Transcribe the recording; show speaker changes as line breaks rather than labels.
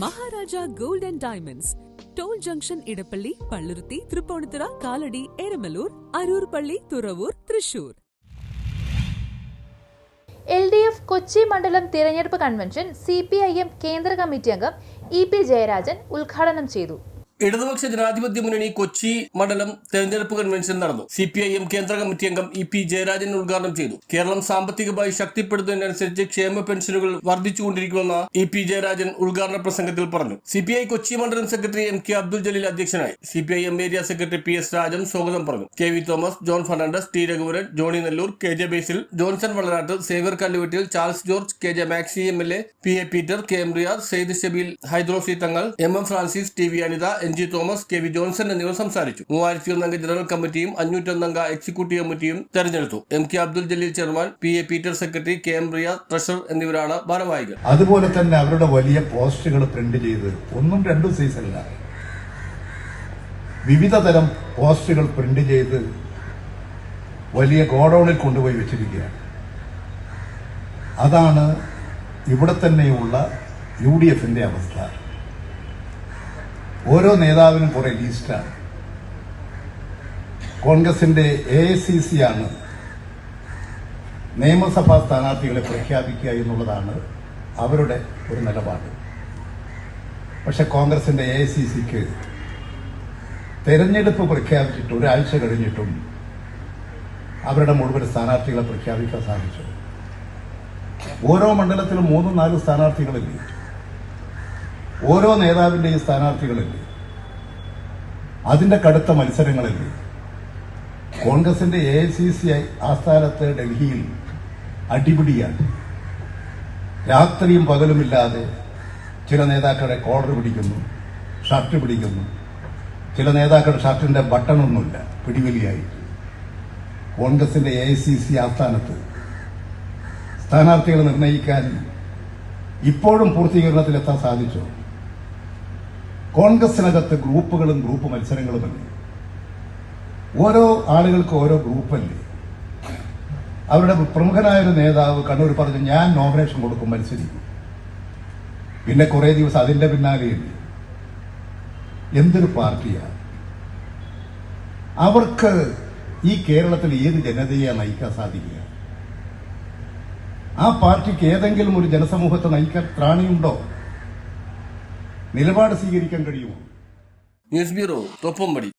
Maharaja gold and diamonds, toll junction, Edappally, Palluruthy, Thrippunithura, Kalady, Eramalloor, Aroor പള്ളി, Thuravoor, Thrissur.
LDF Kochi മണ്ഡലം തിരഞ്ഞെടുപ്പ് കൺവെൻഷൻ CPIM കേന്ദ്ര കമ്മിറ്റി അംഗം EP ജയരാജൻ ഉദ്ഘാടനം ചെയ്തു.
ഇടതുപക്ഷ ജനാധിപത്യ മുന്നണി കൊച്ചി മണ്ഡലം തെരഞ്ഞെടുപ്പ് കൺവെൻഷൻ നടന്നു. CPIM കേന്ദ്ര കമ്മിറ്റി അംഗം EP ജയരാജൻ ഉദ്ഘാടനം ചെയ്തു. കേരളം സാമ്പത്തികമായി ശക്തിപ്പെടുത്തുന്നതിനനുസരിച്ച് ക്ഷേമ പെൻഷനുകൾ വർദ്ധിച്ചുകൊണ്ടിരിക്കുമെന്ന് EP ജയരാജൻ ഉദ്ഘാടന പ്രസംഗത്തിൽ പറഞ്ഞു. CPI കൊച്ചി മണ്ഡലം സെക്രട്ടറി MK അബ്ദുൽ ജലീൽ അധ്യക്ഷനായി. CPIM area secretary PS Rajan സ്വാഗതം പറഞ്ഞു. KV Thomas, John Fernandes, T Raghuvaran, Johnny Nellore, KJ Basil, Johnson Valanattu, Xavier Kalluvettil, Charles George, KJ Maxi MLA, PA Peter, KM Riyad, Sayed Shabeel, Hydrosi Thangal, MM Francis, TV Anitha, NG Thomas, KV Johnson എന്നിവർ സംസാരിച്ചു. 3001 അംഗ general കമ്മിറ്റിയും 501 അംഗ executive കമ്മിറ്റിയും തെരഞ്ഞെടുത്തു. MK Abdul Jaleel chairman, PA Peter secretary, KM Riyadh treasurer എന്നിവരാണ് ഭാരവാഹികൾ.
അതുപോലെ തന്നെ അവരുടെ വലിയ പോസ്റ്ററുകൾ പ്രിന്റ് ചെയ്ത് 1-2 സൈസല്ല, വിവിധ തരം പോസ്റ്ററുകൾ പ്രിന്റ് ചെയ്ത് വലിയ ഗോഡൌണിൽ കൊണ്ടുപോയി വെച്ചിരിക്കുകയാണ്. അതാണ് ഇവിടെ തന്നെയുള്ള UDFന്റെ അവസ്ഥ. ഓരോ നേതാവിനും കുറെ ലിസ്റ്റാണ്. കോൺഗ്രസിന്റെ AICC ആണ് നിയമസഭാ സ്ഥാനാർത്ഥികളെ പ്രഖ്യാപിക്കുക എന്നുള്ളതാണ് അവരുടെ ഒരു നിലപാട്. പക്ഷെ കോൺഗ്രസിന്റെ AICCക്ക് തെരഞ്ഞെടുപ്പ് പ്രഖ്യാപിച്ചിട്ട് ഒരാഴ്ച കഴിഞ്ഞിട്ടും അവരുടെ മുഴുവൻ സ്ഥാനാർത്ഥികളെ പ്രഖ്യാപിക്കാൻ സാധിച്ചു. ഓരോ മണ്ഡലത്തിലും 3-4 സ്ഥാനാർത്ഥികളില്ലേ, ഓരോ നേതാവിന്റെയും സ്ഥാനാർത്ഥികളില്ലേ, അതിന്റെ കടുത്ത മത്സരങ്ങളില്ലേ. കോൺഗ്രസിന്റെ AICC ആസ്ഥാനത്ത് ഡൽഹിയിൽ അടിപിടിയാണ്. രാത്രിയും പകലുമില്ലാതെ ചില നേതാക്കളുടെ കോളർ പിടിക്കുന്നു, ഷർട്ട് പിടിക്കുന്നു. ചില നേതാക്കളുടെ ഷർട്ടിന്റെ ബട്ടണൊന്നുമില്ല, പിടിവലിയായിട്ട്. കോൺഗ്രസിന്റെ AICC ആസ്ഥാനത്ത് സ്ഥാനാർത്ഥികളെ നിർണയിക്കാൻ ഇപ്പോഴും പൂർത്തീകരണത്തിലെത്താൻ സാധിച്ചു. കോൺഗ്രസിനകത്ത് ഗ്രൂപ്പുകളും ഗ്രൂപ്പ് മത്സരങ്ങളുമല്ലേ, ഓരോ ആളുകൾക്ക് ഓരോ ഗ്രൂപ്പല്ലേ. അവരുടെ പ്രമുഖനായൊരു നേതാവ് കണ്ണൂർ പറഞ്ഞു, ഞാൻ നോമിനേഷൻ കൊടുക്കും, മത്സരിക്കും. പിന്നെ കുറെ ദിവസം അതിന്റെ പിന്നാലെയുണ്ട്. എന്തൊരു പാർട്ടിയാണ്! അവർക്ക് ഈ കേരളത്തിൽ ഏത് ജനതയെ നയിക്കാൻ സാധിക്കുക? ആ പാർട്ടിക്ക് ഏതെങ്കിലും ഒരു ജനസമൂഹത്തെ നയിക്കാൻ ത്രാണിയുണ്ടോ? നിലപാട് സ്വീകരിക്കാൻ കഴിയുമോ?
News bureau, Thoppumpady.